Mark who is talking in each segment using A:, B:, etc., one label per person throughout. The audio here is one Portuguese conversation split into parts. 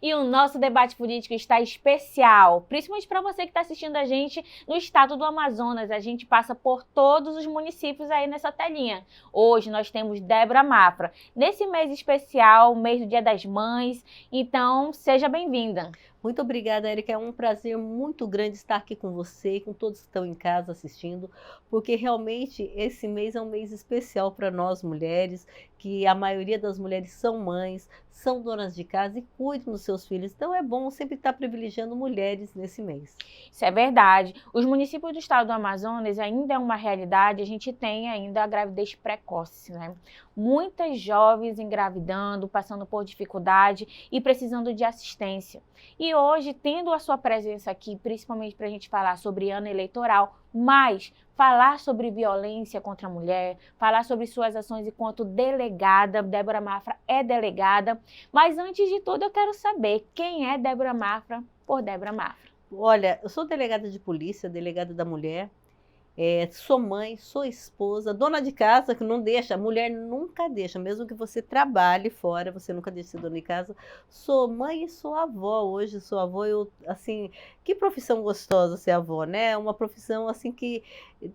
A: E o nosso debate político está especial, principalmente para você que está assistindo a gente no estado do Amazonas. A gente passa por todos os municípios aí nessa telinha. Hoje nós temos Débora Mafra. Nesse mês especial, mês do Dia das Mães, então seja bem-vinda.
B: Muito obrigada, Érica. É um prazer muito grande estar aqui com você e com todos que estão em casa assistindo, porque realmente esse mês é um mês especial para nós mulheres, que a maioria das mulheres são mães, são donas de casa e cuidam dos seus filhos. Então é bom sempre estar privilegiando mulheres nesse mês.
A: Isso é verdade. Os municípios do estado do Amazonas ainda é uma realidade, a gente tem ainda a gravidez precoce, né? Muitas jovens engravidando, passando por dificuldade e precisando de assistência. E hoje, tendo a sua presença aqui, principalmente para a gente falar sobre ano eleitoral, mas falar sobre violência contra a mulher, falar sobre suas ações enquanto delegada, Débora Mafra é delegada. Mas antes de tudo, eu quero saber quem é Débora Mafra por Débora Mafra.
B: Olha, eu sou delegada de polícia, delegada da mulher, sou mãe, sou esposa, dona de casa, que não deixa, a mulher nunca deixa, mesmo que você trabalhe fora, você nunca deixa de ser dona de casa. Sou mãe e sou avó, hoje sou avó, assim, que profissão gostosa ser avó, né? Uma profissão, assim, que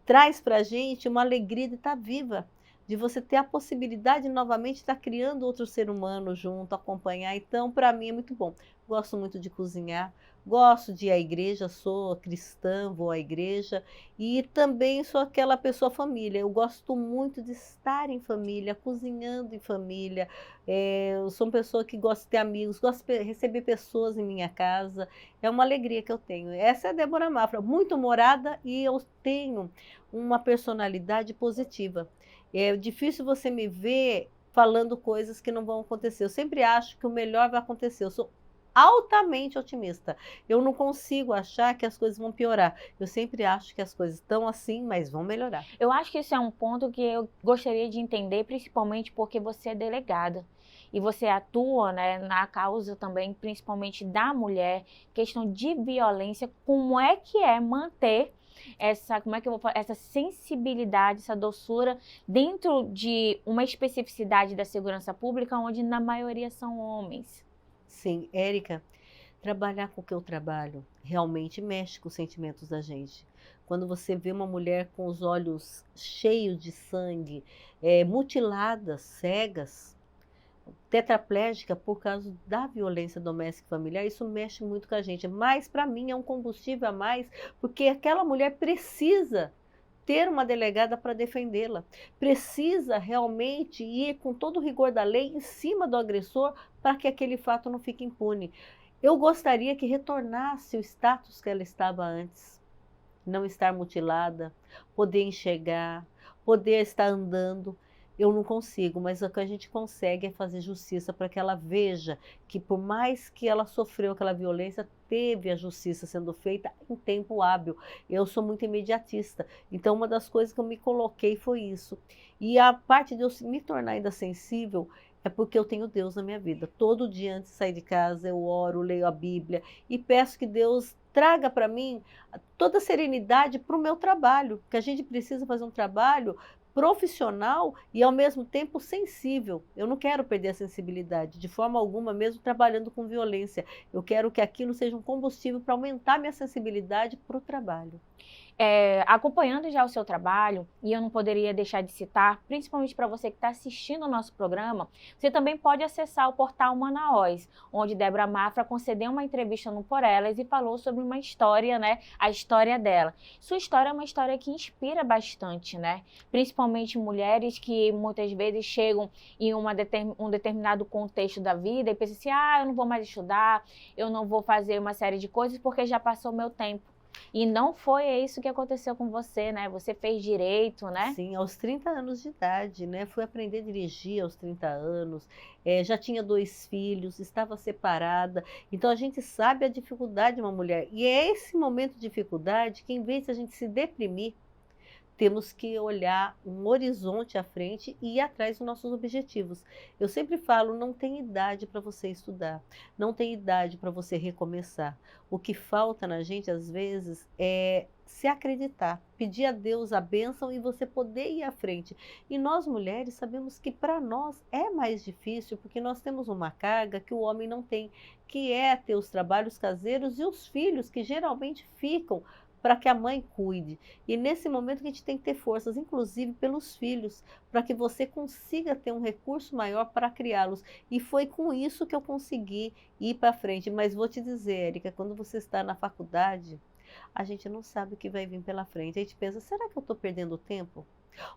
B: traz pra gente uma alegria de estar viva, de você ter a possibilidade de novamente estar criando outro ser humano junto, acompanhar. Então, para mim é muito bom. Gosto muito de cozinhar, gosto de ir à igreja, sou cristã, vou à igreja e também sou aquela pessoa família. Eu gosto muito de estar em família, cozinhando em família. Eu sou uma pessoa que gosta de ter amigos, gosto de receber pessoas em minha casa. É uma alegria que eu tenho. Essa é a Débora Mafra, muito humorada e eu tenho uma personalidade positiva. É difícil você me ver falando coisas que não vão acontecer. Eu sempre acho que o melhor vai acontecer. Eu sou altamente otimista. Eu não consigo achar que as coisas vão piorar. Eu sempre acho que as coisas estão assim, mas vão melhorar.
A: Eu acho que esse é um ponto que eu gostaria de entender, principalmente porque você é delegada. E você atua, né, na causa também, principalmente da mulher, questão de violência, como é que é manter essa, como é que eu vou falar, essa sensibilidade, essa doçura dentro de uma especificidade da segurança pública, onde na maioria são homens.
B: Sim, Érica, trabalhar com o que eu trabalho realmente mexe com os sentimentos da gente. Quando você vê uma mulher com os olhos cheios de sangue, mutiladas, cegas, tetraplégica por causa da violência doméstica e familiar, isso mexe muito com a gente. Mas para mim é um combustível a mais, porque aquela mulher precisa ter uma delegada para defendê-la. Precisa realmente ir com todo o rigor da lei em cima do agressor para que aquele fato não fique impune. Eu gostaria que retornasse o status que ela estava antes. Não estar mutilada, poder enxergar, poder estar andando. Eu não consigo, mas o que a gente consegue é fazer justiça para que ela veja que, por mais que ela sofreu aquela violência, teve a justiça sendo feita em tempo hábil. Eu sou muito imediatista, então uma das coisas que eu me coloquei foi isso. E a parte de eu me tornar ainda sensível é porque eu tenho Deus na minha vida. Todo dia antes de sair de casa eu oro, leio a Bíblia e peço que Deus traga para mim toda a serenidade para o meu trabalho, porque a gente precisa fazer um trabalho profissional e ao mesmo tempo sensível. Eu não quero perder a sensibilidade de forma alguma, mesmo trabalhando com violência. Eu quero que aquilo seja um combustível para aumentar minha sensibilidade para o trabalho.
A: Acompanhando já o seu trabalho, e eu não poderia deixar de citar, principalmente para você que está assistindo o nosso programa, você também pode acessar o portal Manaós, onde Débora Mafra concedeu uma entrevista no Por Elas e falou sobre uma história, né, a história dela. Sua história é uma história que inspira bastante, né, principalmente mulheres que muitas vezes chegam em um determinado contexto da vida e pensam assim, eu não vou mais estudar, eu não vou fazer uma série de coisas porque já passou o meu tempo. E não foi isso que aconteceu com você, né? Você fez direito, né?
B: Sim, aos 30 anos de idade, né? Fui aprender a dirigir aos 30 anos, já tinha 2 filhos, estava separada. Então a gente sabe a dificuldade de uma mulher. E é esse momento de dificuldade que, em vez de a gente se deprimir, temos que olhar um horizonte à frente e ir atrás dos nossos objetivos. Eu sempre falo, não tem idade para você estudar, não tem idade para você recomeçar. O que falta na gente, às vezes, é se acreditar, pedir a Deus a bênção e você poder ir à frente. E nós mulheres sabemos que para nós é mais difícil, porque nós temos uma carga que o homem não tem, que é ter os trabalhos caseiros e os filhos, que geralmente ficam para que a mãe cuide. E nesse momento que a gente tem que ter forças, inclusive pelos filhos, para que você consiga ter um recurso maior para criá-los. E foi com isso que eu consegui ir para frente. Mas vou te dizer, Érica, quando você está na faculdade, a gente não sabe o que vai vir pela frente. A gente pensa, será que eu estou perdendo tempo?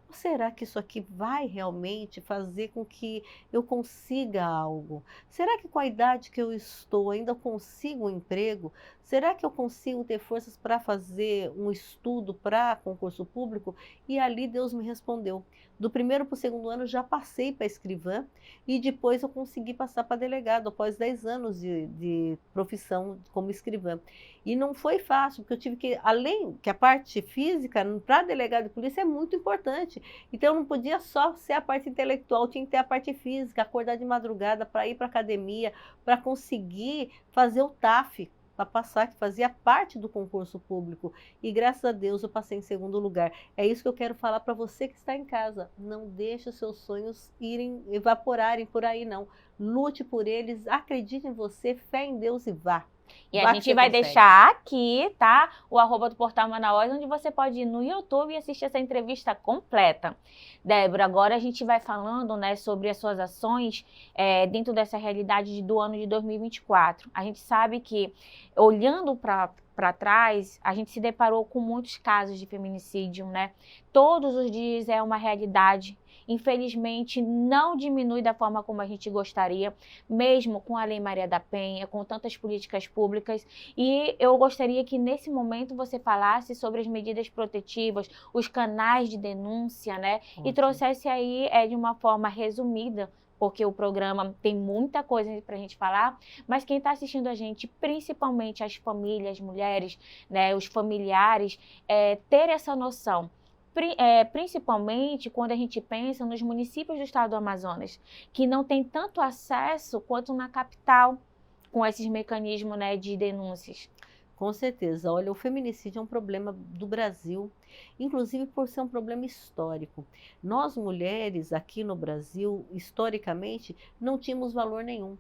B: Ou será que isso aqui vai realmente fazer com que eu consiga algo? Será que com a idade que eu estou ainda consigo um emprego? Será que eu consigo ter forças para fazer um estudo para concurso público? E ali Deus me respondeu. Do primeiro para o segundo ano já passei para escrivã e depois eu consegui passar para delegado após 10 anos de profissão como escrivã. E não foi fácil, porque eu tive que, além que a parte física, para delegado de polícia é muito importante. Então eu não podia só ser a parte intelectual, tinha que ter a parte física, acordar de madrugada para ir para a academia, para conseguir fazer o TAF, para passar, que fazia parte do concurso público. E graças a Deus eu passei em segundo lugar. É isso que eu quero falar para você que está em casa. Não deixe os seus sonhos irem, evaporarem por aí, não. Lute por eles, acredite em você, fé em Deus e vá.
A: E a gente vai deixar aqui, tá? O @ do Portal Manaus, onde você pode ir no YouTube e assistir essa entrevista completa. Débora, agora a gente vai falando, né, sobre as suas ações dentro dessa realidade do ano de 2024. A gente sabe que, olhando para trás, a gente se deparou com muitos casos de feminicídio, né? Todos os dias é uma realidade. Infelizmente, não diminui da forma como a gente gostaria, mesmo com a Lei Maria da Penha, com tantas políticas públicas. E eu gostaria que, nesse momento, você falasse sobre as medidas protetivas, os canais de denúncia, né? E trouxesse aí, de uma forma resumida, porque o programa tem muita coisa para a gente falar, mas quem está assistindo a gente, principalmente as famílias, as mulheres, né, os familiares, ter essa noção. Principalmente quando a gente pensa nos municípios do estado do Amazonas, que não tem tanto acesso quanto na capital, com esses mecanismos, né, de denúncias.
B: Com certeza. Olha, o feminicídio é um problema do Brasil, inclusive por ser um problema histórico. Nós mulheres aqui no Brasil, historicamente, não tínhamos valor nenhum.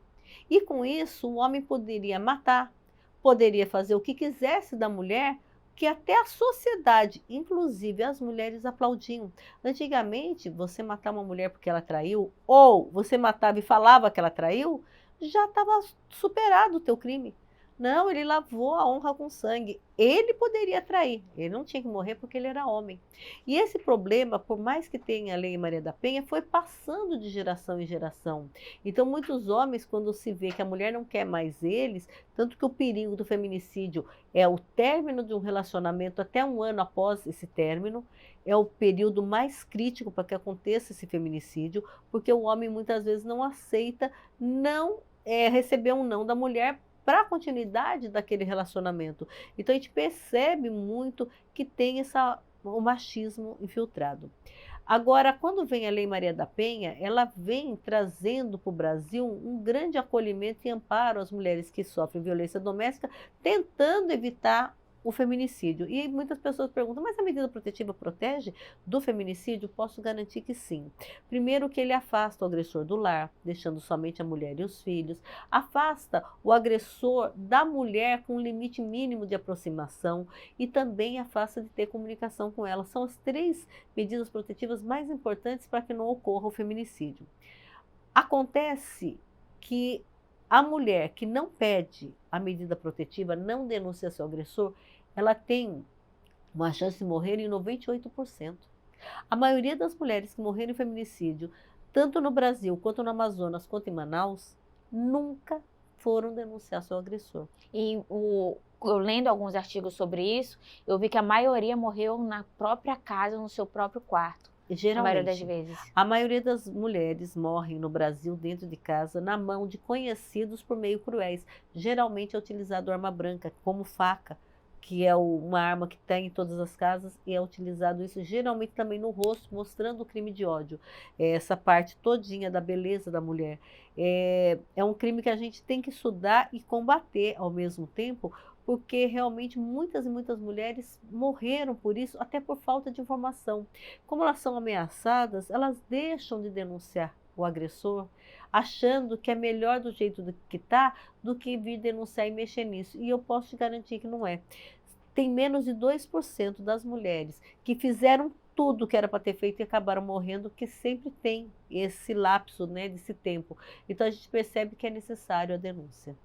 B: E com isso, o homem poderia matar, poderia fazer o que quisesse da mulher, que até a sociedade, inclusive as mulheres, aplaudiam. Antigamente, você matar uma mulher porque ela traiu, ou você matava e falava que ela traiu, já estava superado o teu crime. Não, ele lavou a honra com sangue. Ele poderia trair, ele não tinha que morrer porque ele era homem. E esse problema, por mais que tenha a Lei Maria da Penha, foi passando de geração em geração. Então, muitos homens, quando se vê que a mulher não quer mais eles, tanto que o perigo do feminicídio é o término de um relacionamento até 1 ano após esse término, é o período mais crítico para que aconteça esse feminicídio, porque o homem muitas vezes não aceita receber um não da mulher para a continuidade daquele relacionamento. Então a gente percebe muito que tem o machismo infiltrado. Agora, quando vem a Lei Maria da Penha, ela vem trazendo para o Brasil um grande acolhimento e amparo às mulheres que sofrem violência doméstica, tentando evitar o feminicídio. E muitas pessoas perguntam, mas a medida protetiva protege do feminicídio? Posso garantir que sim. Primeiro que ele afasta o agressor do lar, deixando somente a mulher e os filhos. Afasta o agressor da mulher com um limite mínimo de aproximação e também afasta de ter comunicação com ela. São as 3 medidas protetivas mais importantes para que não ocorra o feminicídio. Acontece que a mulher que não pede a medida protetiva, não denuncia seu agressor, ela tem uma chance de morrer em 98%. A maioria das mulheres que morreram em feminicídio, tanto no Brasil, quanto no Amazonas, quanto em Manaus, nunca foram denunciar seu agressor.
A: E eu lendo alguns artigos sobre isso, eu vi que a maioria morreu na própria casa, no seu próprio quarto.
B: Geralmente,
A: a maioria das vezes.
B: A maioria das mulheres morrem no Brasil dentro de casa na mão de conhecidos por meio cruéis. Geralmente é utilizado arma branca, como faca, que é uma arma que tem em todas as casas e é utilizado isso geralmente também no rosto, mostrando o crime de ódio. Essa parte todinha da beleza da mulher. É um crime que a gente tem que estudar e combater ao mesmo tempo, porque realmente muitas e muitas mulheres morreram por isso, até por falta de informação. Como elas são ameaçadas, elas deixam de denunciar o agressor, achando que é melhor do jeito que está do que vir denunciar e mexer nisso. E eu posso te garantir que não é. Tem menos de 2% das mulheres que fizeram tudo que era para ter feito e acabaram morrendo, que sempre tem esse lapso, né, desse tempo. Então a gente percebe que é necessário a denúncia.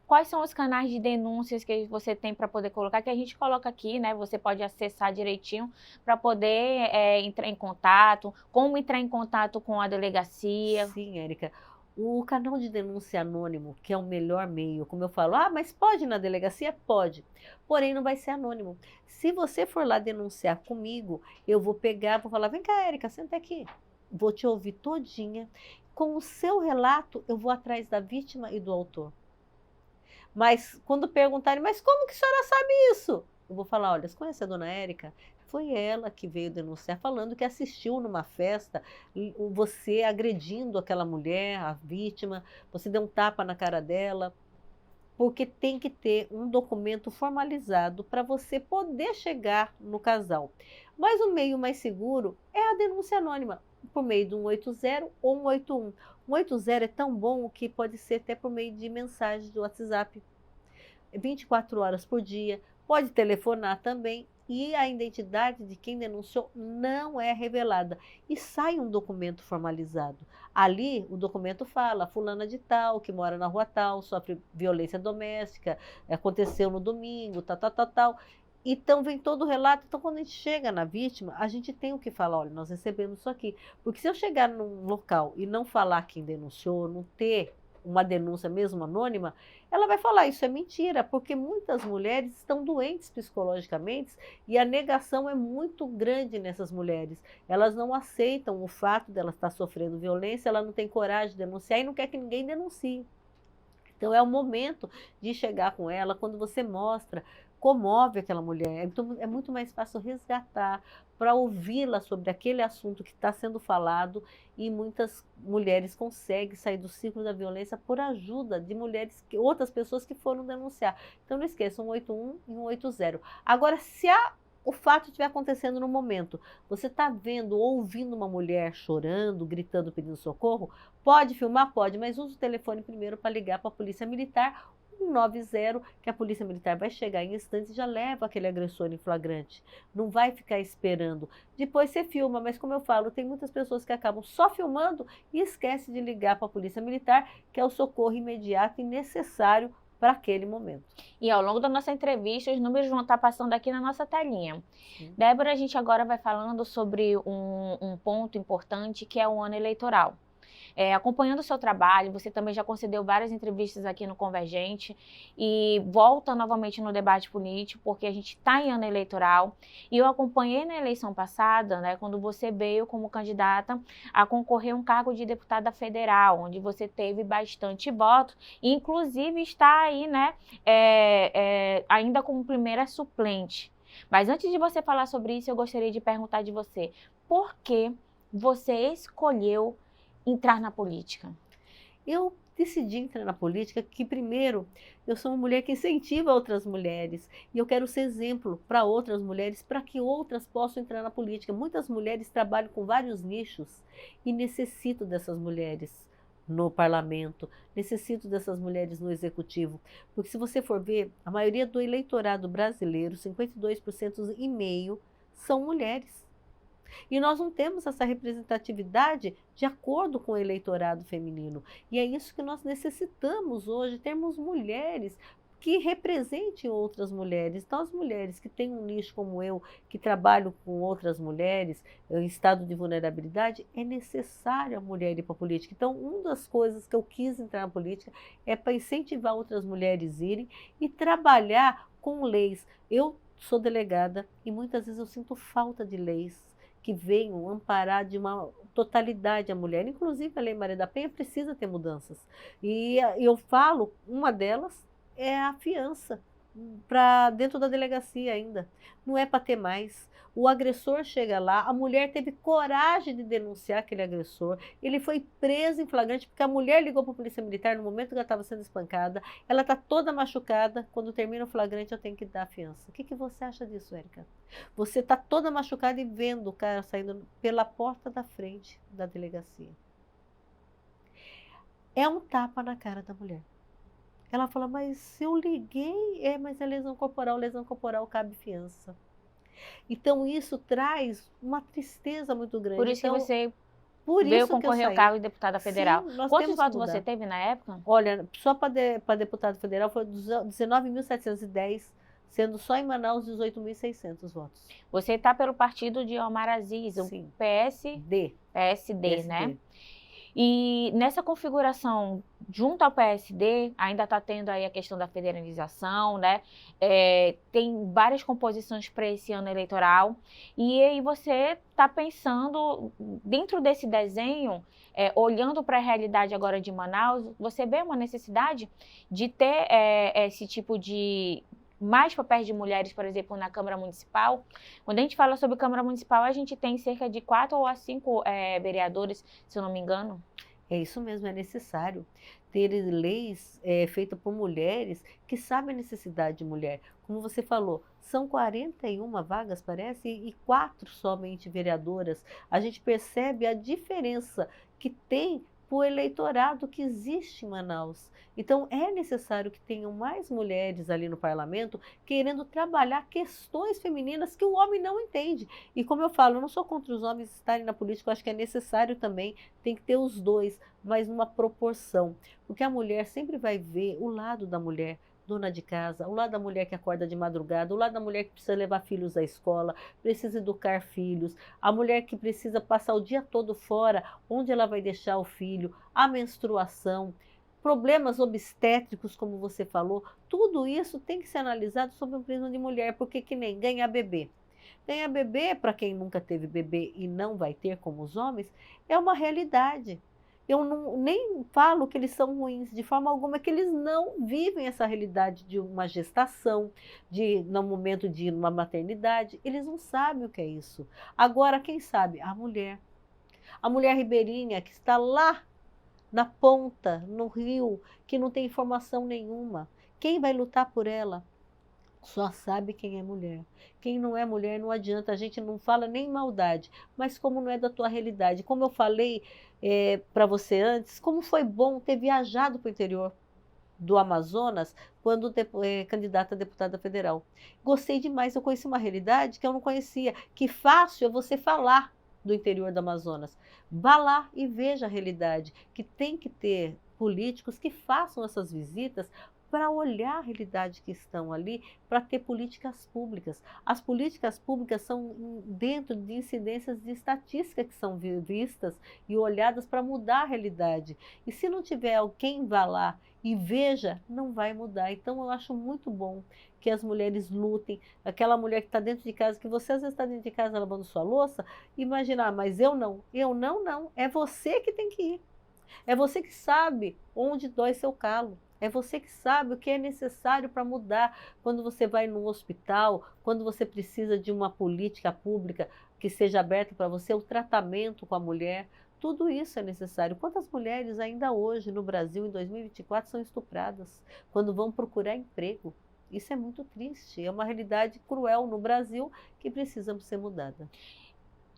A: Quais são os canais de denúncias que você tem para poder colocar? Que a gente coloca aqui, né? Você pode acessar direitinho para poder entrar em contato, como entrar em contato com a delegacia.
B: Sim, Érica. O canal de denúncia anônimo, que é o melhor meio, como eu falo, mas pode ir na delegacia? Pode, porém não vai ser anônimo. Se você for lá denunciar comigo, eu vou pegar, vou falar, vem cá, Érica, senta aqui. Vou te ouvir todinha. Com o seu relato, eu vou atrás da vítima e do autor. Mas quando perguntarem, mas como que a senhora sabe isso? Eu vou falar, olha, você conhece a dona Érica? Foi ela que veio denunciar, falando que assistiu numa festa, você agredindo aquela mulher, a vítima, você deu um tapa na cara dela, porque tem que ter um documento formalizado para você poder chegar no casal. Mas o meio mais seguro é a denúncia anônima, por meio do 180 ou 181. 180 é tão bom que pode ser até por meio de mensagem do WhatsApp, 24 horas por dia, pode telefonar também. E a identidade de quem denunciou não é revelada. E sai um documento formalizado. Ali, o documento fala, fulana de tal, que mora na rua tal, sofre violência doméstica, aconteceu no domingo, tal, tal, tal, tal. Então, vem todo o relato. Então, quando a gente chega na vítima, a gente tem o que falar, olha, nós recebemos isso aqui. Porque se eu chegar num local e não falar quem denunciou, não ter uma denúncia mesmo anônima, ela vai falar, isso é mentira, porque muitas mulheres estão doentes psicologicamente e a negação é muito grande nessas mulheres. Elas não aceitam o fato de ela estar sofrendo violência, ela não tem coragem de denunciar e não quer que ninguém denuncie. Então é o momento de chegar com ela, quando você mostra, comove aquela mulher. Então é muito mais fácil resgatar, para ouvi-la sobre aquele assunto que está sendo falado, e muitas mulheres conseguem sair do ciclo da violência por ajuda de mulheres, outras pessoas que foram denunciar. Então não esqueça, 181 e 180. Agora, se o fato estiver acontecendo no momento, você está vendo ou ouvindo uma mulher chorando, gritando, pedindo socorro, pode filmar? Pode, mas use o telefone primeiro para ligar para a Polícia Militar, 190, que a Polícia Militar vai chegar em instantes e já leva aquele agressor em flagrante. Não vai ficar esperando. Depois você filma, mas como eu falo, tem muitas pessoas que acabam só filmando e esquecem de ligar para a Polícia Militar, que é o socorro imediato e necessário para aquele momento.
A: E ao longo da nossa entrevista, os números vão estar passando aqui na nossa telinha.
B: Sim.
A: Débora, a gente agora vai falando sobre um ponto importante, que é o ano eleitoral. Acompanhando o seu trabalho, você também já concedeu várias entrevistas aqui no Convergente e volta novamente no debate político, porque a gente está em ano eleitoral. E eu acompanhei na eleição passada, né, quando você veio como candidata a concorrer a um cargo de deputada federal, onde você teve bastante voto, e inclusive está aí, né, ainda como primeira suplente. Mas antes de você falar sobre isso, eu gostaria de perguntar de você, por que você escolheu entrar na política?
B: Eu decidi entrar na política que, primeiro, eu sou uma mulher que incentiva outras mulheres e eu quero ser exemplo para outras mulheres, para que outras possam entrar na política. Muitas mulheres trabalham com vários nichos e necessito dessas mulheres no parlamento, necessito dessas mulheres no executivo, porque se você for ver, a maioria do eleitorado brasileiro, 52,5%, são mulheres. E nós não temos essa representatividade de acordo com o eleitorado feminino. E é isso que nós necessitamos hoje, termos mulheres que representem outras mulheres. Então, as mulheres que têm um nicho como eu, que trabalho com outras mulheres em estado de vulnerabilidade, é necessário a mulher ir para a política. Então, uma das coisas que eu quis entrar na política é para incentivar outras mulheres a irem e trabalhar com leis. Eu sou delegada e muitas vezes eu sinto falta de leis que venham amparar de uma totalidade a mulher. Inclusive, a Lei Maria da Penha precisa ter mudanças. E eu falo, uma delas é a fiança. para dentro da delegacia ainda. Não é para ter mais. O agressor chega lá, a mulher teve coragem de denunciar aquele agressor, ele foi preso em flagrante porque a mulher ligou para a polícia militar no momento que ela estava sendo espancada, ela está toda machucada, quando termina o flagrante eu tenho que dar a fiança. O que você acha disso, Érica? Você está toda machucada e vendo o cara saindo pela porta da frente da delegacia. É um tapa na cara da mulher. Ela fala, mas eu liguei, mas é lesão corporal cabe fiança. Então isso traz uma tristeza muito grande.
A: Por isso
B: então,
A: que você
B: por
A: veio
B: isso que eu
A: concorrer ao
B: saí.
A: cargo de deputada federal.
B: Sim, nós
A: Quantos
B: temos que
A: votos
B: mudar.
A: você teve na época?
B: Olha, só para deputado federal foi 19.710, sendo só em Manaus 18.600 votos.
A: Você está pelo partido de Omar Aziz, o
B: Sim.
A: PSD, né? E nessa configuração, junto ao PSD, ainda está tendo aí a questão da federalização, né? Tem várias composições para esse ano eleitoral. E aí você está pensando, dentro desse desenho, olhando para a realidade agora de Manaus, você vê uma necessidade de ter esse tipo de mais papéis de mulheres, por exemplo, na Câmara Municipal. Quando a gente fala sobre Câmara Municipal, a gente tem cerca de 4 ou 5 vereadores, se eu não me engano.
B: É isso mesmo, é necessário ter leis feitas por mulheres que sabem a necessidade de mulher. Como você falou, são 41 vagas, parece, e 4 somente vereadoras. A gente percebe a diferença que tem para o eleitorado que existe em Manaus. Então, é necessário que tenham mais mulheres ali no parlamento querendo trabalhar questões femininas que o homem não entende. E como eu falo, eu não sou contra os homens estarem na política, eu acho que é necessário também, tem que ter os dois, mas numa proporção. Porque a mulher sempre vai ver o lado da mulher, dona de casa, o lado da mulher que acorda de madrugada, o lado da mulher que precisa levar filhos à escola, precisa educar filhos, a mulher que precisa passar o dia todo fora, onde ela vai deixar o filho, a menstruação, problemas obstétricos, como você falou, tudo isso tem que ser analisado sob um prisma de mulher, porque que nem ganhar bebê. Ganhar bebê, para quem nunca teve bebê e não vai ter como os homens, é uma realidade. Eu nem falo que eles são ruins, de forma alguma, é que eles não vivem essa realidade de uma gestação, no momento de ir numa maternidade, eles não sabem o que é isso. Agora, quem sabe? A mulher ribeirinha que está lá na ponta, no rio, que não tem informação nenhuma. Quem vai lutar por ela? Só sabe quem é mulher. Quem não é mulher não adianta, a gente não fala nem maldade, mas como não é da tua realidade. Como eu falei para você antes, como foi bom ter viajado para o interior do Amazonas quando candidata a deputada federal. Gostei demais, eu conheci uma realidade que eu não conhecia, que fácil é você falar do interior do Amazonas. Vá lá e veja a realidade, que tem que ter políticos que façam essas visitas para olhar a realidade que estão ali, para ter políticas públicas. As políticas públicas são dentro de incidências de estatística que são vistas e olhadas para mudar a realidade. E se não tiver alguém vá lá e veja, não vai mudar. Então eu acho muito bom que as mulheres lutem. Aquela mulher que está dentro de casa, que você às vezes está dentro de casa lavando sua louça, imaginar, mas eu não. Eu não. É você que tem que ir. É você que sabe onde dói seu calo. É você que sabe o que é necessário para mudar quando você vai no hospital, quando você precisa de uma política pública que seja aberta para você, o tratamento com a mulher. Tudo isso é necessário. Quantas mulheres ainda hoje no Brasil, em 2024, são estupradas quando vão procurar emprego? Isso é muito triste, é uma realidade cruel no Brasil que precisa ser mudada.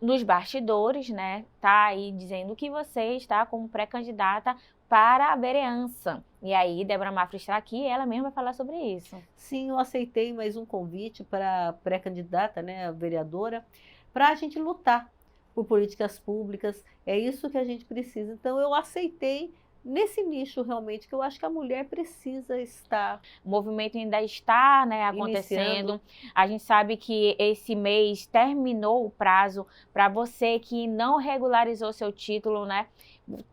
A: Nos bastidores, né, tá aí dizendo que você está como pré-candidata para a vereança. E aí, Débora Mafra está aqui e ela mesma vai falar sobre isso.
B: Sim, eu aceitei mais um convite para pré-candidata, né, a vereadora, para a gente lutar por políticas públicas. É isso que a gente precisa. Então, eu aceitei nesse nicho realmente, que eu acho que a mulher precisa estar.
A: O movimento ainda está, né, acontecendo. A gente sabe que esse mês terminou o prazo para você que não regularizou seu título, né?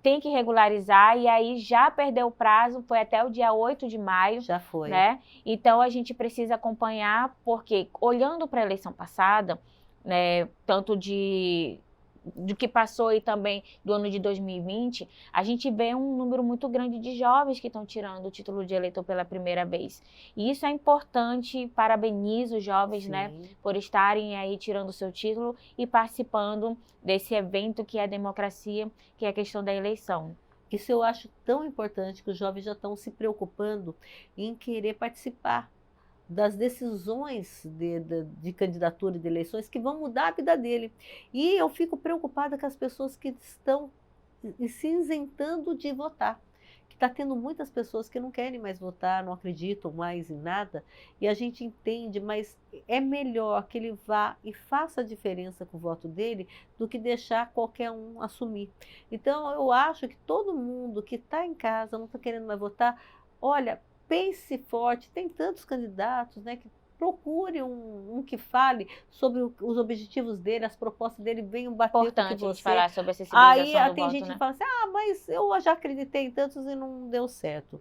A: Tem que regularizar e aí já perdeu o prazo, foi até o dia 8 de maio.
B: Já foi.
A: Né? Então a gente precisa acompanhar, porque olhando para a eleição passada, né, tanto de do que passou aí também do ano de 2020, a gente vê um número muito grande de jovens que estão tirando o título de eleitor pela primeira vez. E isso é importante, parabenizo os jovens, né, por estarem aí tirando o seu título e participando desse evento que é a democracia, que é a questão da eleição.
B: Isso eu acho tão importante que os jovens já estão se preocupando em querer participar das decisões de candidatura e de eleições que vão mudar a vida dele. E eu fico preocupada com as pessoas que estão se isentando de votar. Que está tendo muitas pessoas que não querem mais votar, não acreditam mais em nada, e a gente entende, mas é melhor que ele vá e faça a diferença com o voto dele do que deixar qualquer um assumir. Então, eu acho que todo mundo que está em casa, não está querendo mais votar, olha, pense forte, tem tantos candidatos, né, que procure um que fale sobre os objetivos dele, as propostas dele, venham bater com
A: Importante a
B: você.
A: gente falar sobre a acessibilização
B: Aí
A: do
B: tem
A: voto,
B: gente
A: né?
B: que fala assim, mas eu já acreditei em tantos e não deu certo.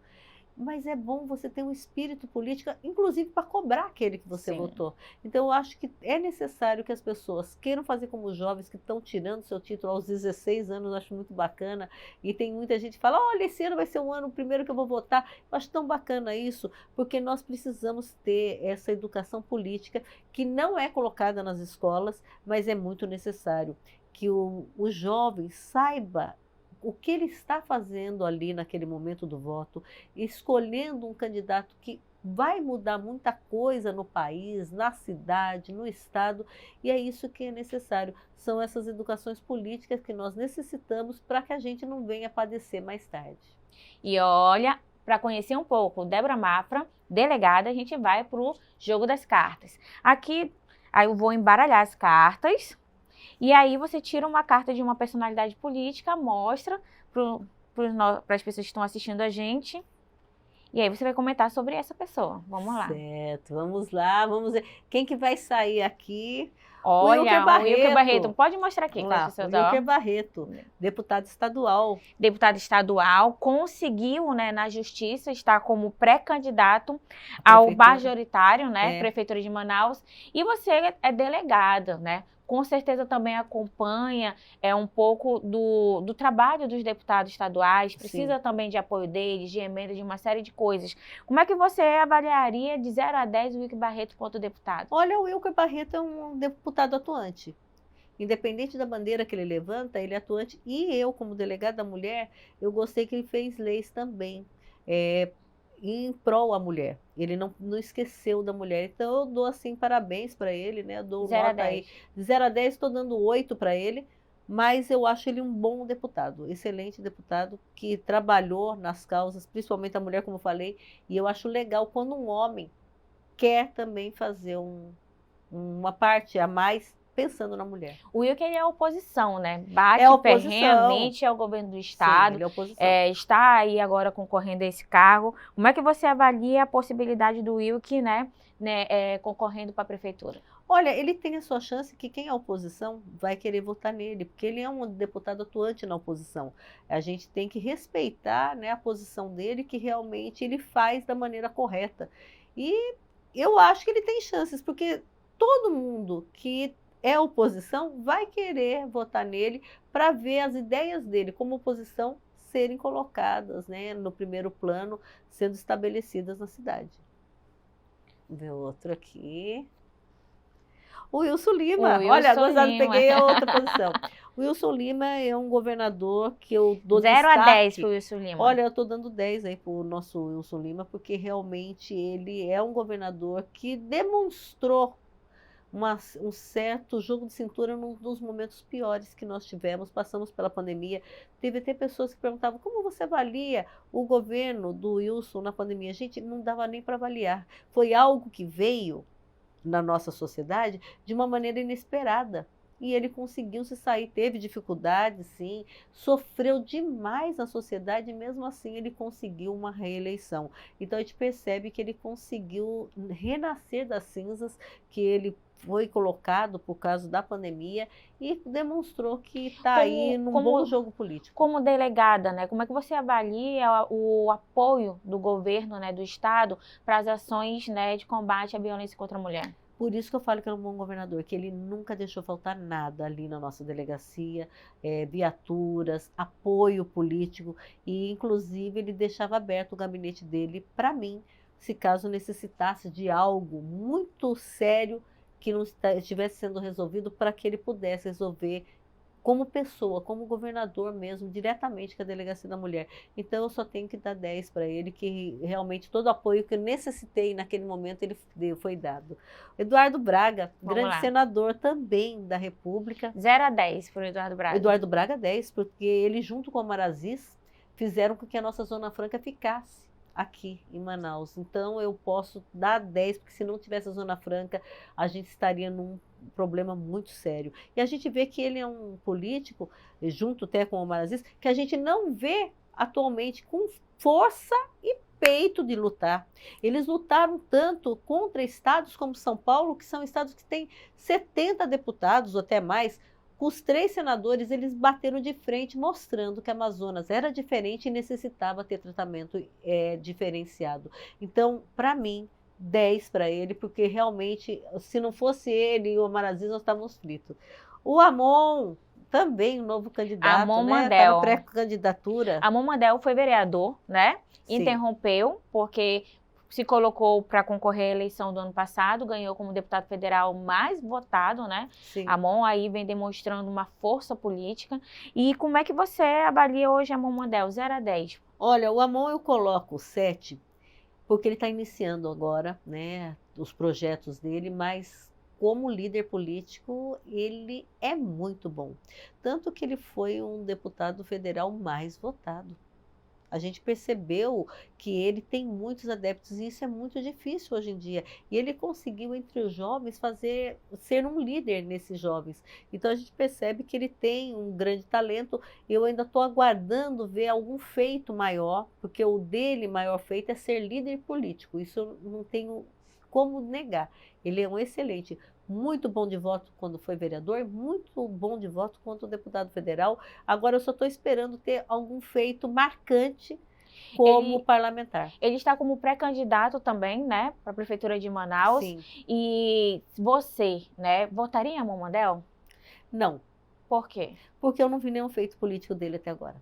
B: Mas é bom você ter um espírito político, inclusive para cobrar aquele que você votou. Então eu acho que é necessário que as pessoas queiram fazer como os jovens que estão tirando seu título aos 16 anos, eu acho muito bacana. E tem muita gente que fala, olha, esse ano vai ser o ano primeiro que eu vou votar. Eu acho tão bacana isso, porque nós precisamos ter essa educação política que não é colocada nas escolas, mas é muito necessário que o jovem saiba o que ele está fazendo ali naquele momento do voto, escolhendo um candidato que vai mudar muita coisa no país, na cidade, no estado, e é isso que é necessário. São essas educações políticas que nós necessitamos para que a gente não venha padecer mais tarde.
A: E olha, para conhecer um pouco Débora Mafra, delegada, a gente vai para o jogo das cartas. Aqui, aí eu vou embaralhar as cartas. E aí você tira uma carta de uma personalidade política, mostra para as pessoas que estão assistindo a gente. E aí você vai comentar sobre essa pessoa. Vamos lá.
B: Certo, vamos lá, vamos ver. Quem que vai sair aqui?
A: Olha, o Wilker Barreto. Pode mostrar aqui.
B: Lá, o Wilker Barreto, deputado estadual.
A: Deputado estadual, conseguiu, né, na justiça, estar como pré-candidato ao majoritário, né, Prefeitura de Manaus. E você é delegada, né? Com certeza também acompanha um pouco do trabalho dos deputados estaduais, precisa também de apoio deles, de emenda, de uma série de coisas. Como é que você avaliaria de 0 a 10 o Wilker Barreto quanto deputado?
B: Olha, o Wilker Barreto é um deputado atuante. Independente da bandeira que ele levanta, ele é atuante. E eu, como delegada da mulher, eu gostei que ele fez leis também. Em prol à mulher. Ele não esqueceu da mulher. Então eu dou assim parabéns para ele, né? Eu dou
A: 0 a
B: nota
A: 10.
B: aí. De 0 a 10 estou dando 8 para ele, mas eu acho ele um bom deputado, excelente deputado, que trabalhou nas causas, principalmente a mulher, como eu falei, e eu acho legal quando um homem quer também fazer uma parte a mais pensando na mulher.
A: O Wilker é a oposição, né? Bate ferrenhamente ao governo do estado.
B: Sim, ele é oposição.
A: Está aí agora concorrendo a esse cargo. Como é que você avalia a possibilidade do Wilker, né, concorrendo para a prefeitura?
B: Olha, ele tem a sua chance que quem é oposição vai querer votar nele, porque ele é um deputado atuante na oposição. A gente tem que respeitar, né, a posição dele, que realmente ele faz da maneira correta. E eu acho que ele tem chances, porque todo mundo que é oposição vai querer votar nele para ver as ideias dele como oposição serem colocadas, né, no primeiro plano, sendo estabelecidas na cidade. Vou ver outro aqui. O Wilson Lima. Olha, gostado, peguei a outra posição. O Wilson Lima é um governador que eu dou
A: 0
B: destaque.
A: a 10 para o Wilson Lima.
B: Olha, eu estou dando 10 aí para o nosso Wilson Lima, porque realmente ele é um governador que demonstrou um certo jogo de cintura num dos momentos piores que nós tivemos, passamos pela pandemia. Teve até pessoas que perguntavam como você avalia o governo do Wilson na pandemia. Gente, não dava nem para avaliar. Foi algo que veio na nossa sociedade de uma maneira inesperada. E ele conseguiu se sair, teve dificuldades, sim, sofreu demais na sociedade e mesmo assim ele conseguiu uma reeleição. Então a gente percebe que ele conseguiu renascer das cinzas que ele foi colocado por causa da pandemia e demonstrou que está aí num bom jogo político.
A: Como delegada, né, como é que você avalia o apoio do governo, né, do estado para as ações, né, de combate à violência contra a mulher?
B: Por isso que eu falo que ele é um bom governador, que ele nunca deixou faltar nada ali na nossa delegacia, viaturas, apoio político, e inclusive ele deixava aberto o gabinete dele para mim, se caso necessitasse de algo muito sério que não estivesse sendo resolvido, para que ele pudesse resolver como pessoa, como governador mesmo, diretamente com a Delegacia da Mulher. Então eu só tenho que dar 10 para ele, que realmente todo o apoio que eu necessitei naquele momento foi dado. Eduardo Braga,
A: Vamos
B: grande
A: lá.
B: senador também da República.
A: 0 a 10 para o Eduardo Braga.
B: Eduardo Braga 10, porque ele junto com o Omar Aziz fizeram com que a nossa Zona Franca ficasse aqui em Manaus. Então eu posso dar 10, porque se não tivesse a Zona Franca, a gente estaria num problema muito sério. E a gente vê que ele é um político, junto até com o Omar Aziz, que a gente não vê atualmente com força e peito de lutar. Eles lutaram tanto contra estados como São Paulo, que são estados que têm 70 deputados ou até mais. Com os 3 senadores, eles bateram de frente, mostrando que a Amazonas era diferente e necessitava ter tratamento diferenciado. Então, para mim, 10 para ele, porque realmente, se não fosse ele e o Omar Aziz, nós estávamos fritos. O Amon, também um novo candidato,
A: Amon
B: né? Está
A: Mandel.
B: na pré-candidatura.
A: Amon Mandel foi vereador, né?
B: Sim.
A: Interrompeu, porque se colocou para concorrer à eleição do ano passado, ganhou como deputado federal mais votado, né?
B: Sim.
A: Amon aí vem demonstrando uma força política. E como é que você avalia hoje Amon Mandel, 0 a 10?
B: Olha, o Amon eu coloco 7, porque ele está iniciando agora, né, os projetos dele, mas como líder político, ele é muito bom. Tanto que ele foi um deputado federal mais votado. A gente percebeu que ele tem muitos adeptos e isso é muito difícil hoje em dia. E ele conseguiu, entre os jovens, ser um líder nesses jovens. Então a gente percebe que ele tem um grande talento. Eu ainda estou aguardando ver algum feito maior, porque o dele maior feito é ser líder político. Isso eu não tenho como negar. Ele é um excelente. Muito bom de voto quando foi vereador, muito bom de voto quanto deputado federal. Agora eu só estou esperando ter algum feito marcante como parlamentar.
A: Ele está como pré-candidato também, né, para a Prefeitura de Manaus.
B: Sim.
A: E você, né, votaria em Amon Mandel?
B: Não.
A: Por quê?
B: Porque eu não vi nenhum feito político dele até agora.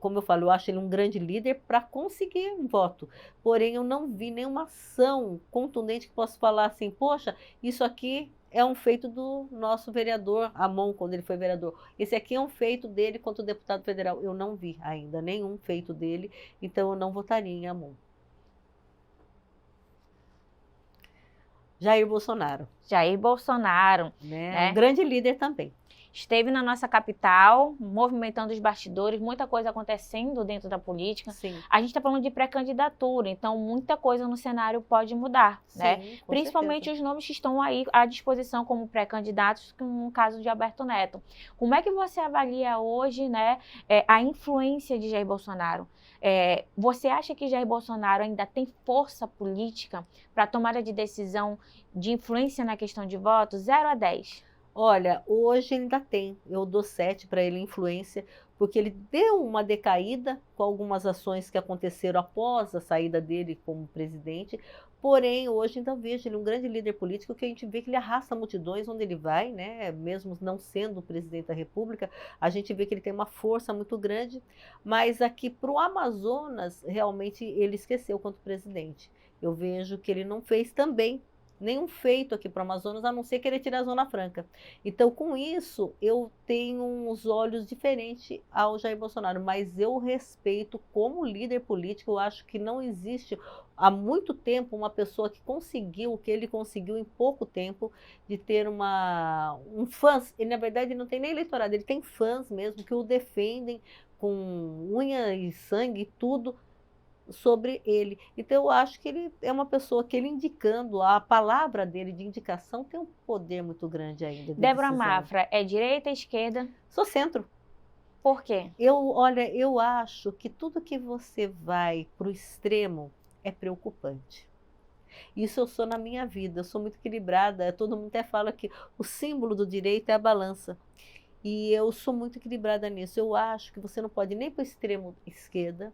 B: Como eu falo, eu acho ele um grande líder para conseguir um voto. Porém, eu não vi nenhuma ação contundente que possa falar assim, poxa, isso aqui é um feito do nosso vereador Amon, quando ele foi vereador. Esse aqui é um feito dele quanto deputado federal. Eu não vi ainda nenhum feito dele, então eu não votaria em Amon. Jair Bolsonaro.
A: Jair Bolsonaro, né?
B: Um grande líder também.
A: Esteve na nossa capital, movimentando os bastidores, muita coisa acontecendo dentro da política.
B: Sim.
A: A gente está falando de pré-candidatura, então muita coisa no cenário pode mudar,
B: Sim,
A: né? Principalmente
B: certeza.
A: Os nomes que estão aí à disposição como pré-candidatos, no caso de Alberto Neto. Como é que você avalia hoje, né, a influência de Jair Bolsonaro? Você acha que Jair Bolsonaro ainda tem força política para tomada de decisão de influência na questão de votos? 0 a 10.
B: Olha, hoje ainda tem. Eu dou 7 para ele, influência, porque ele deu uma decaída com algumas ações que aconteceram após a saída dele como presidente. Porém, hoje ainda vejo ele um grande líder político, que a gente vê que ele arrasta multidões onde ele vai, né? Mesmo não sendo o presidente da República, a gente vê que ele tem uma força muito grande. Mas aqui para o Amazonas, realmente ele esqueceu quanto presidente. Eu vejo que ele não fez também nenhum feito aqui para o Amazonas, a não ser querer tirar a Zona Franca. Então, com isso, eu tenho uns olhos diferentes ao Jair Bolsonaro, mas eu respeito como líder político. Eu acho que não existe há muito tempo uma pessoa que conseguiu o que ele conseguiu em pouco tempo, de ter um fãs. Ele, na verdade, não tem nem eleitorado, ele tem fãs mesmo que o defendem com unha e sangue e tudo sobre ele. Então eu acho que ele é uma pessoa que ele indicando, a palavra dele de indicação tem um poder muito grande ainda.
A: Débora Mafra, é direita, esquerda?
B: Sou centro.
A: Por quê?
B: Olha, eu acho que tudo que você vai para o extremo é preocupante. Isso eu sou na minha vida, eu sou muito equilibrada. Todo mundo até fala que o símbolo do direito é a balança. E eu sou muito equilibrada nisso. Eu acho que você não pode nem para o extremo esquerda,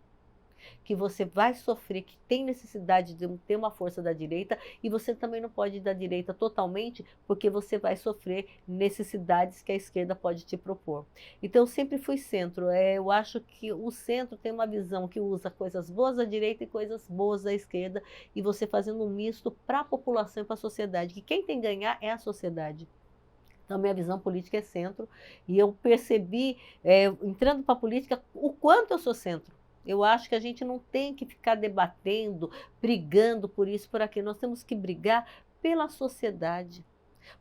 B: que você vai sofrer, que tem necessidade de ter uma força da direita, e você também não pode ir da direita totalmente, porque você vai sofrer necessidades que a esquerda pode te propor. Então, eu sempre fui centro. Eu acho que o centro tem uma visão que usa coisas boas da direita e coisas boas da esquerda, e você fazendo um misto para a população e para a sociedade, que quem tem que ganhar é a sociedade. Então, minha visão política é centro, e eu percebi, entrando para a política, o quanto eu sou centro. Eu acho que a gente não tem que ficar debatendo, brigando por isso, por aquilo. Nós temos que brigar pela sociedade,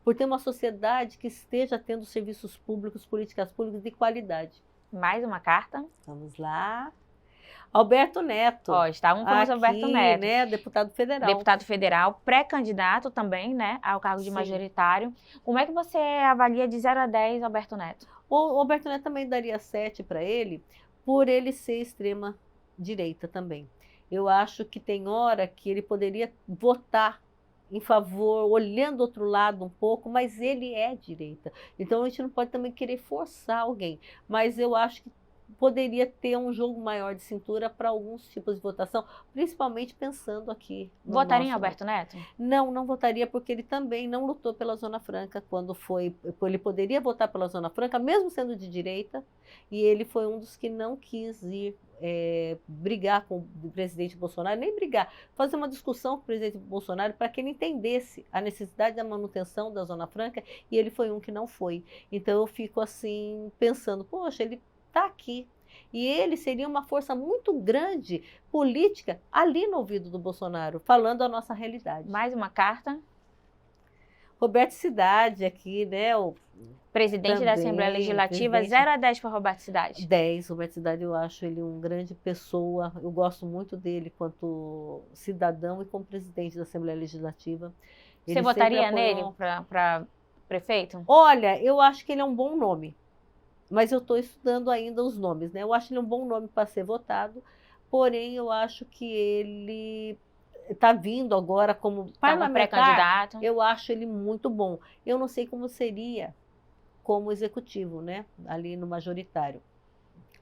B: por ter uma sociedade que esteja tendo serviços públicos, políticas públicas de qualidade.
A: Mais uma carta.
B: Vamos lá. Alberto Neto.
A: Ó, está um famoso Alberto Neto.
B: Né, deputado federal.
A: Deputado federal, pré-candidato também, né, ao cargo de
B: Sim.
A: majoritário. Como é que você avalia de 0 a 10 Alberto Neto?
B: O Alberto Neto também daria 7 para ele, por ele ser extrema direita também. Eu acho que tem hora que ele poderia votar em favor, olhando do outro lado um pouco, mas ele é direita. Então a gente não pode também querer forçar alguém, mas eu acho que poderia ter um jogo maior de cintura para alguns tipos de votação, principalmente pensando aqui no
A: Votaria em
B: nosso
A: Alberto Neto?
B: Não votaria, porque ele também não lutou pela Zona Franca quando foi. Ele poderia votar pela Zona Franca, mesmo sendo de direita, e ele foi um dos que não quis ir brigar com o presidente Bolsonaro, nem brigar, fazer uma discussão com o presidente Bolsonaro para que ele entendesse a necessidade da manutenção da Zona Franca, e ele foi um que não foi. Então eu fico assim, pensando, poxa, ele está aqui. E ele seria uma força muito grande política ali no ouvido do Bolsonaro, falando a nossa realidade.
A: Mais uma carta.
B: Roberto Cidade aqui, né? O
A: presidente
B: também,
A: da Assembleia Legislativa,
B: presidente.
A: 0 a 10 para Roberto Cidade.
B: 10. Roberto Cidade, eu acho ele uma grande pessoa. Eu gosto muito dele quanto cidadão e como presidente da Assembleia Legislativa.
A: Você
B: Ele
A: votaria
B: sempre apoiou.
A: nele para prefeito?
B: Olha, eu acho que ele é um bom nome, mas eu estou estudando ainda os nomes, né? Eu acho ele um bom nome para ser votado, porém eu acho que ele está vindo agora como parlamentar.
A: Pré-candidato.
B: Eu acho ele muito bom. Eu não sei como seria como executivo, né? Ali no majoritário.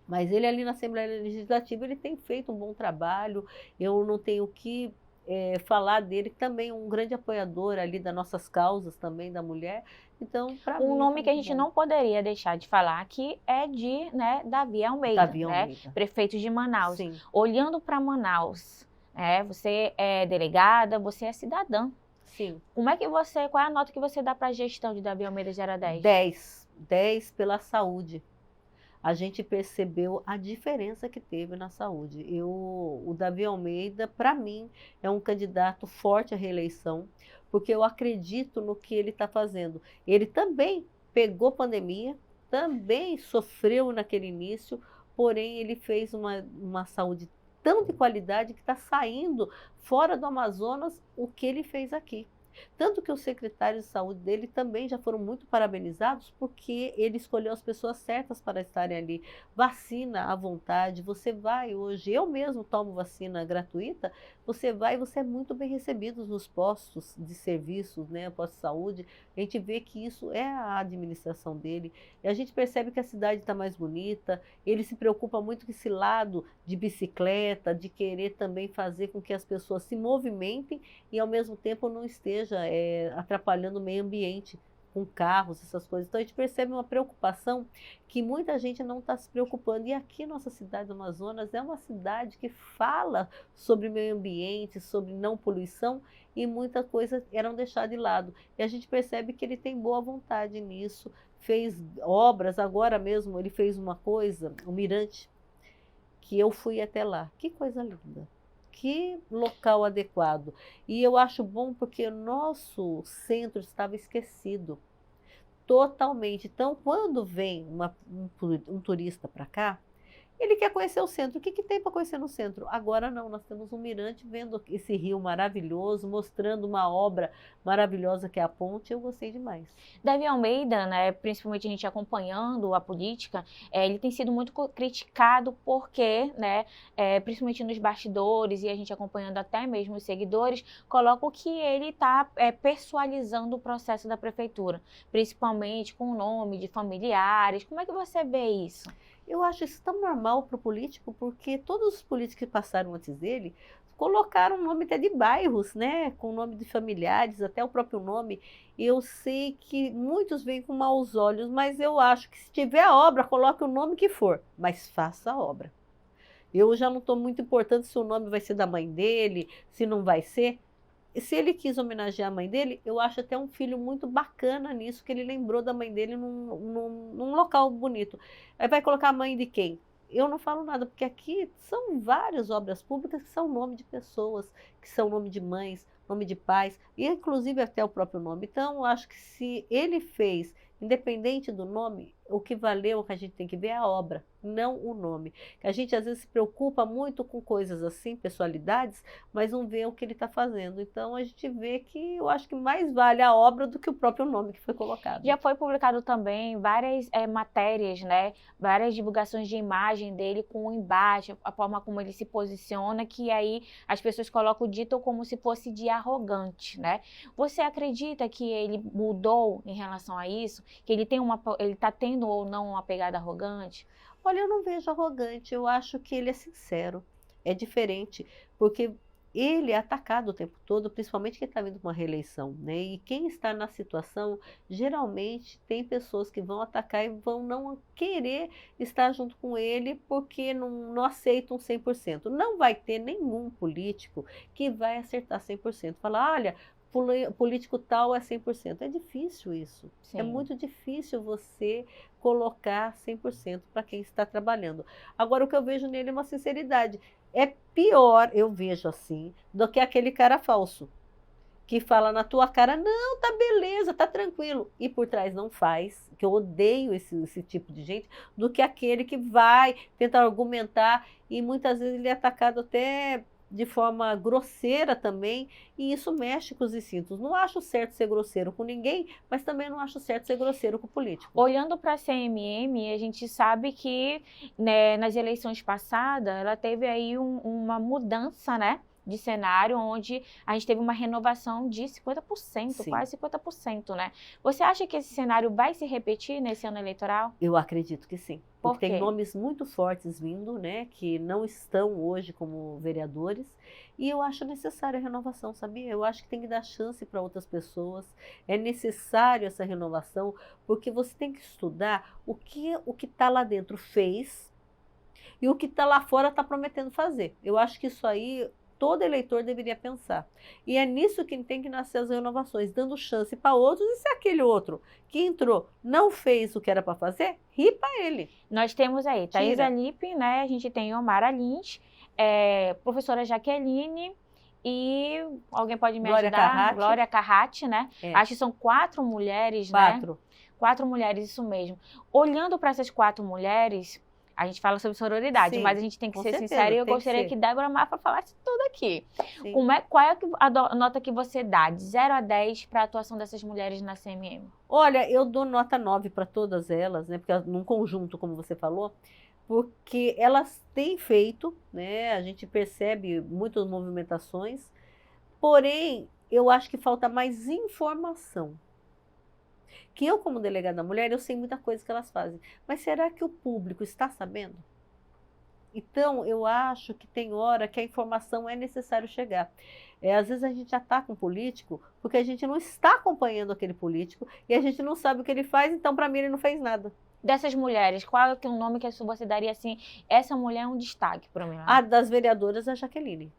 B: Mas ele ali na Assembleia Legislativa, ele tem feito um bom trabalho. Eu não tenho o que falar dele, também um grande apoiador ali das nossas causas também, da mulher. Então, para mim,
A: Um nome que a gente não poderia deixar de falar que é de, né, Davi Almeida,
B: Davi Almeida.
A: Né, prefeito de Manaus.
B: Sim.
A: Olhando para Manaus, você é delegada, você é cidadã.
B: Sim.
A: Qual é a nota que você dá para a gestão de Davi Almeida 0 a 10?
B: 10. 10 pela saúde. A gente percebeu a diferença que teve na saúde. O Davi Almeida, para mim, é um candidato forte à reeleição, porque eu acredito no que ele está fazendo. Ele também pegou pandemia, também sofreu naquele início, porém ele fez uma saúde tão de qualidade que está saindo fora do Amazonas o que ele fez aqui. Tanto que os secretários de saúde dele também já foram muito parabenizados, porque ele escolheu as pessoas certas para estarem ali. Vacina à vontade, você vai hoje, eu mesmo tomo vacina gratuita, você vai e você é muito bem recebido nos postos de serviços, né, postos de saúde. A gente vê que isso é a administração dele, e a gente percebe que a cidade está mais bonita, ele se preocupa muito com esse lado de bicicleta, de querer também fazer com que as pessoas se movimentem e ao mesmo tempo não esteja atrapalhando o meio ambiente com carros, essas coisas. Então a gente percebe uma preocupação que muita gente não está se preocupando. E aqui nossa cidade do Amazonas é uma cidade que fala sobre meio ambiente, sobre não poluição, e muita coisa eram deixadas de lado. E a gente percebe que ele tem boa vontade nisso, fez obras, agora mesmo ele fez uma coisa, o Mirante, que eu fui até lá. Que coisa linda! Que local adequado. E eu acho bom porque o nosso centro estava esquecido totalmente. Então, quando vem um turista para cá, ele quer conhecer o centro. O que tem para conhecer no centro? Agora não, nós temos um mirante vendo esse rio maravilhoso, mostrando uma obra maravilhosa que é a ponte. Eu gostei demais.
A: Davi Almeida, né, principalmente a gente acompanhando a política, ele tem sido muito criticado porque, né, principalmente nos bastidores e a gente acompanhando até mesmo os seguidores, colocam que ele está pessoalizando o processo da prefeitura, principalmente com o nome de familiares. Como é que você vê isso?
B: Eu acho isso tão normal para o político, porque todos os políticos que passaram antes dele colocaram o nome até de bairros, né? Com o nome de familiares, até o próprio nome. Eu sei que muitos veem com maus olhos, mas eu acho que se tiver a obra, coloque o nome que for, mas faça a obra. Eu já não estou muito importando se o nome vai ser da mãe dele, se não vai ser. Se ele quis homenagear a mãe dele, eu acho até um filho muito bacana nisso, que ele lembrou da mãe dele num local bonito. Aí vai colocar a mãe de quem? Eu não falo nada, porque aqui são várias obras públicas que são nome de pessoas, que são nome de mães, nome de pais, e inclusive até o próprio nome. Então, eu acho que se ele fez, independente do nome, o que valeu, o que a gente tem que ver é a obra, não o nome. A gente às vezes se preocupa muito com coisas assim, pessoalidades, mas não vê o que ele está fazendo. Então a gente vê que eu acho que mais vale a obra do que o próprio nome que foi colocado.
A: Já foi publicado também várias matérias, né? Várias divulgações de imagem dele com o embate, a forma como ele se posiciona, que aí as pessoas colocam o dito como se fosse de arrogante, né? Você acredita que ele mudou em relação a isso? Que ele está tendo ou não uma pegada arrogante?
B: Olha, eu não vejo arrogante, eu acho que ele é sincero, é diferente, porque ele é atacado o tempo todo, principalmente quem está vindo com uma reeleição, né? E quem está na situação, geralmente tem pessoas que vão atacar e vão não querer estar junto com ele porque não aceitam 100%. Não vai ter nenhum político que vai acertar 100%. Falar, olha, político tal é 100%. É difícil isso. É
A: Sim.
B: muito difícil você colocar 100% para quem está trabalhando. Agora, o que eu vejo nele é uma sinceridade. É pior, eu vejo assim, do que aquele cara falso, que fala na tua cara, não, tá beleza, tá tranquilo, e por trás não faz, que eu odeio esse tipo de gente, do que aquele que vai tentar argumentar, e muitas vezes ele é atacado até de forma grosseira também, e isso mexe com os instintos. Não acho certo ser grosseiro com ninguém, mas também não acho certo ser grosseiro com o político.
A: Olhando para a CMM, a gente sabe que, né, nas eleições passadas, ela teve aí uma mudança, né, de cenário, onde a gente teve uma renovação de 50%,
B: Sim.
A: quase 50%, né? Você acha que esse cenário vai se repetir nesse ano eleitoral?
B: Eu acredito que sim.
A: Por
B: Porque tem
A: quê?
B: nomes muito fortes vindo, né, que não estão hoje como vereadores, e eu acho necessária a renovação, sabia? Eu acho que tem que dar chance para outras pessoas, é necessário essa renovação, porque você tem que estudar o que está lá dentro fez e o que está lá fora está prometendo fazer. Eu acho que isso aí todo eleitor deveria pensar. E é nisso que tem que nascer as renovações, dando chance para outros, e se aquele outro que entrou não fez o que era para fazer, ripa ele.
A: Nós temos aí Thaís Alipe, né? A gente tem Omara Lins, professora Jaqueline e alguém pode me
B: Glória
A: ajudar?
B: Carratti.
A: Glória Carratti, né?
B: É.
A: Acho que são 4 mulheres, né? 4 mulheres, isso mesmo. Olhando para essas 4 mulheres, a gente fala sobre sororidade,
B: Sim,
A: mas a gente tem que
B: com
A: ser
B: certeza,
A: sincera e eu
B: tem que
A: gostaria
B: ser.
A: que Débora Mafra falasse tudo aqui.
B: Sim.
A: Qual é a nota que você dá de 0 a 10 para a atuação dessas mulheres na CMM?
B: Olha, eu dou nota 9 para todas elas, né? Porque num conjunto, como você falou, porque elas têm feito, né? A gente percebe muitas movimentações, porém, eu acho que falta mais informação. Que eu, como delegada da mulher, eu sei muita coisa que elas fazem. Mas será que o público está sabendo? Então, eu acho que tem hora que a informação é necessário chegar. Às vezes a gente ataca um político porque a gente não está acompanhando aquele político e a gente não sabe o que ele faz, então para mim ele não fez nada.
A: Dessas mulheres, qual é o nome que você daria assim? Essa mulher é um destaque para mim.
B: A das vereadoras é a Jaqueline.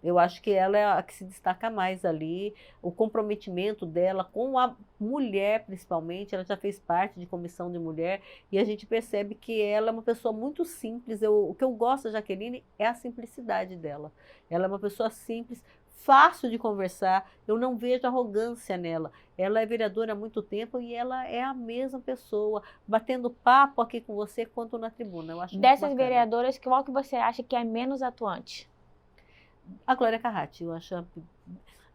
B: Eu acho que ela é a que se destaca mais ali, o comprometimento dela com a mulher, principalmente. Ela já fez parte de comissão de mulher e a gente percebe que ela é uma pessoa muito simples. O que eu gosto da Jaqueline é a simplicidade dela. Ela é uma pessoa simples, fácil de conversar, eu não vejo arrogância nela. Ela é vereadora há muito tempo e ela é a mesma pessoa, batendo papo aqui com você quanto na tribuna. Eu acho muito
A: Dessas
B: bacana.
A: vereadoras, qual que você acha que é menos atuante?
B: A Glória Carratti, eu acho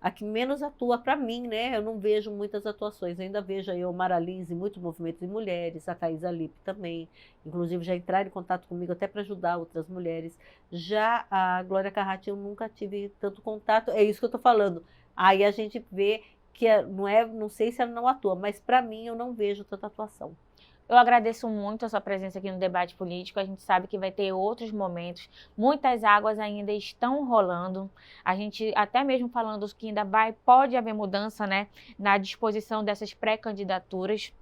B: a que menos atua para mim, né? Eu não vejo muitas atuações, eu ainda vejo aí o Omara Lins em muitos movimentos de mulheres, a Thaís Alipe também, inclusive já entraram em contato comigo até para ajudar outras mulheres. Já a Glória Carratti eu nunca tive tanto contato, é isso que eu estou falando. Aí a gente vê que não sei se ela não atua, mas para mim eu não vejo tanta atuação.
A: Eu agradeço muito a sua presença aqui no Debate Político. A gente sabe que vai ter outros momentos. Muitas águas ainda estão rolando. A gente, até mesmo falando que ainda pode haver mudança, né, na disposição dessas pré-candidaturas.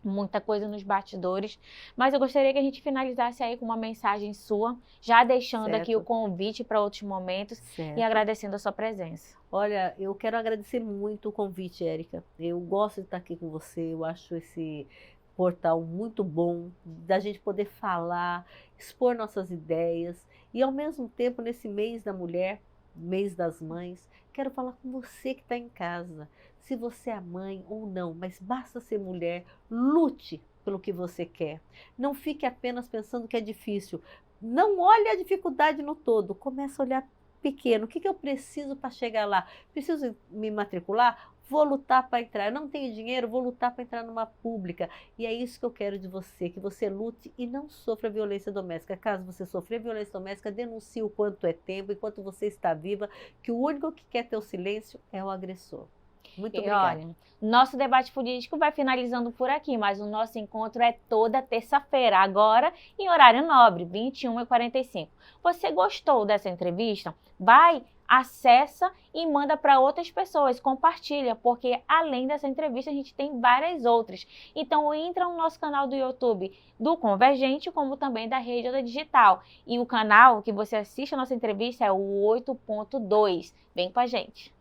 A: Muita coisa nos bastidores, mas eu gostaria que a gente finalizasse aí com uma mensagem sua, já deixando aqui o convite para outros momentos e agradecendo a sua presença.
B: Olha, eu quero agradecer muito o convite, Érica. Eu gosto de estar aqui com você, eu acho esse portal muito bom, da gente poder falar, expor nossas ideias e ao mesmo tempo, nesse mês da mulher, mês das mães, quero falar com você que está em casa. Se você é mãe ou não, mas basta ser mulher, lute pelo que você quer. Não fique apenas pensando que é difícil. Não olhe a dificuldade no todo, comece a olhar pequeno. O que eu preciso para chegar lá? Preciso me matricular? Vou lutar para entrar. Eu não tenho dinheiro? Vou lutar para entrar numa pública. E é isso que eu quero de você, que você lute e não sofra violência doméstica. Caso você sofrer violência doméstica, denuncie o quanto é tempo, enquanto você está viva, que o único que quer teu silêncio é o agressor. Muito obrigada.
A: Olha, nosso debate político vai finalizando por aqui, mas o nosso encontro é toda terça-feira, agora em horário nobre, 21h45. Você gostou dessa entrevista? Vai, acessa e manda para outras pessoas, compartilha, porque além dessa entrevista a gente tem várias outras. Então entra no nosso canal do YouTube do Convergente, como também da Rede da Digital. E o canal que você assiste a nossa entrevista é o 8.2. Vem com a gente.